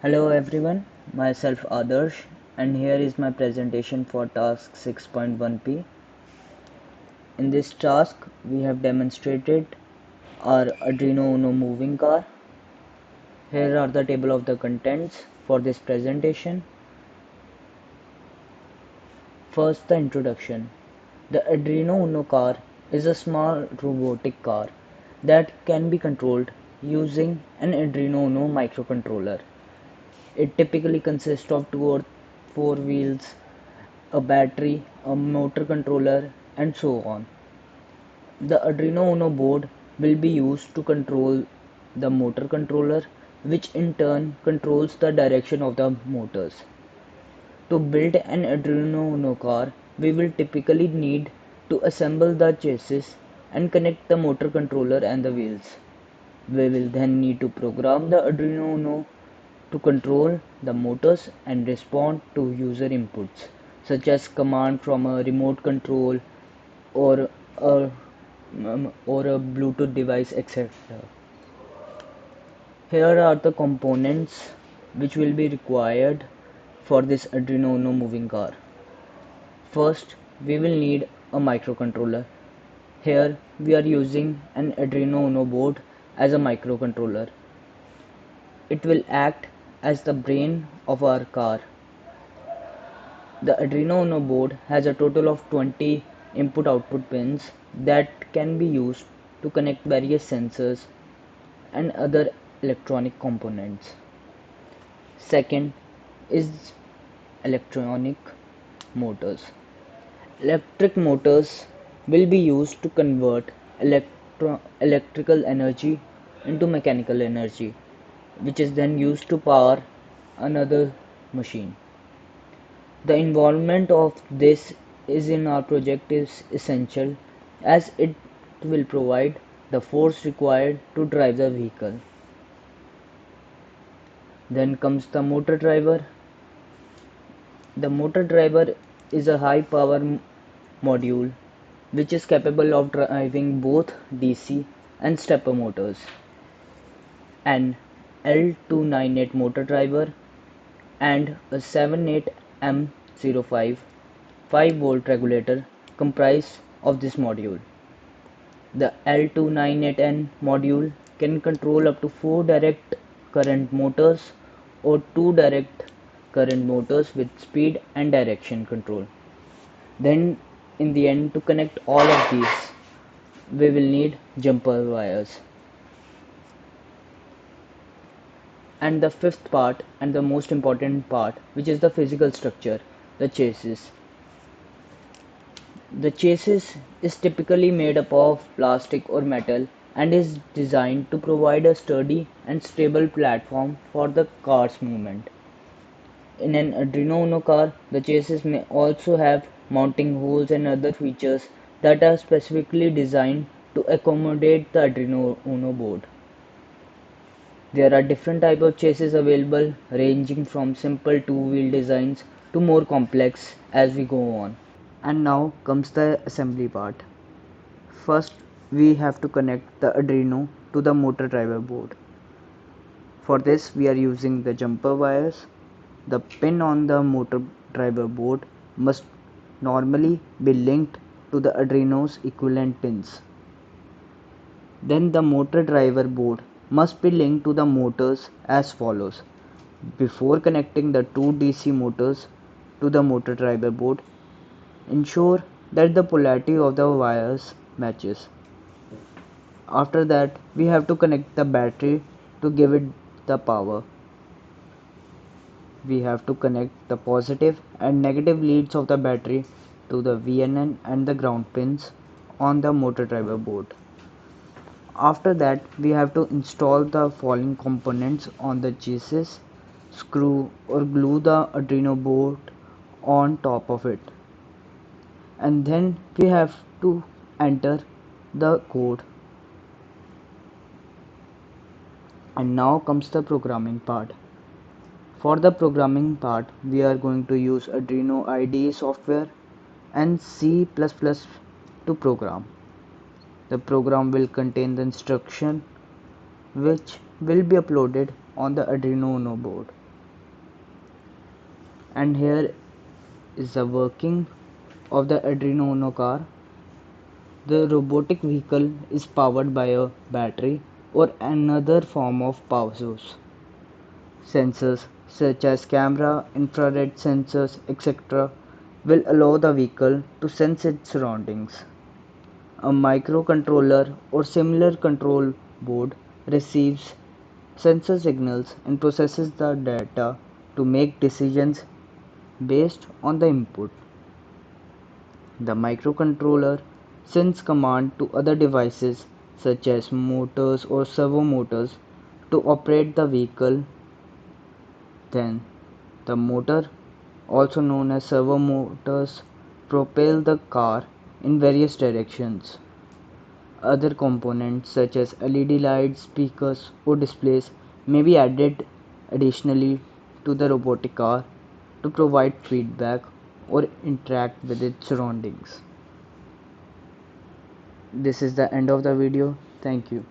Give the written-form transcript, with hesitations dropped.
Hello everyone, myself Adarsh, and here is my presentation for task 6.1p. In this task, we have demonstrated our Arduino Uno moving car. Here are the table of the contents for this presentation. First, the introduction. The Arduino Uno car is a small robotic car that can be controlled using an Arduino Uno microcontroller. It typically consists of 2 or 4 wheels, a battery, a motor controller, and so on. The Arduino Uno board will be used to control the motor controller, which in turn controls the direction of the motors. To build an Arduino Uno car, we will typically need to assemble the chassis and connect the motor controller and the wheels. We will then need to program the Arduino Uno to control the motors and respond to user inputs, such as command from a remote control or a or a Bluetooth device, etc. Here are the components which will be required for this Arduino Uno moving car. First, we will need a microcontroller. Here we are using an Arduino Uno board as a microcontroller. It will act as the brain of our car. The Arduino Uno board has a total of 20 input-output pins that can be used to connect various sensors and other electronic components. Second is electronic motors. Electric motors will be used to convert electrical energy into mechanical energy, which is then used to power another machine. The involvement of this is in our project is essential as it will provide the force required to drive the vehicle. Then comes the motor driver. The motor driver is a high power module which is capable of driving both DC and stepper motors. An L298 motor driver and a 78M05 5-volt regulator comprise of this module. The L298N module can control up to 4 direct current motors or 2 direct current motors with speed and direction control. Then in the end, to connect all of these, we will need jumper wires. And the fifth part and the most important part, which is the physical structure, the chassis. The chassis is typically made up of plastic or metal and is designed to provide a sturdy and stable platform for the car's movement. In an Arduino Uno car, the chassis may also have mounting holes and other features that are specifically designed to accommodate the Arduino Uno board. There are different types of chassis available, ranging from simple two-wheel designs to more complex as we go on. And now comes the assembly part. First, we have to connect the Arduino to the motor driver board. For this, we are using the jumper wires. The pin on the motor driver board must normally be linked to the Arduino's equivalent pins. Then the motor driver board must be linked to the motors as follows. Before connecting the two DC motors to the motor driver board, ensure that the polarity of the wires matches. After that, we have to connect the battery to give it the power. We have to connect the positive and negative leads of the battery to the VNN and the ground pins on the motor driver board. After that, we have to install the following components on the chassis, screw or glue the Arduino board on top of it. And then we have to enter the code. And now comes the programming part. For the programming part, we are going to use Arduino IDE software and C++ to program. The program will contain the instruction which will be uploaded on the Arduino Uno board. And here is the working of the Arduino car. The robotic vehicle is powered by a battery or another form of power source. Sensors such as camera, infrared sensors, etc. will allow the vehicle to sense its surroundings. A microcontroller or similar control board receives sensor signals and processes the data to make decisions based on the input. The microcontroller sends command to other devices such as motors or servo motors to operate the vehicle. Then the motor, also known as servo motors, propel the car in various directions. Other components such as LED lights, speakers, or displays may be added additionally to the robotic car to provide feedback or interact with its surroundings. This is the end of the video. Thank you.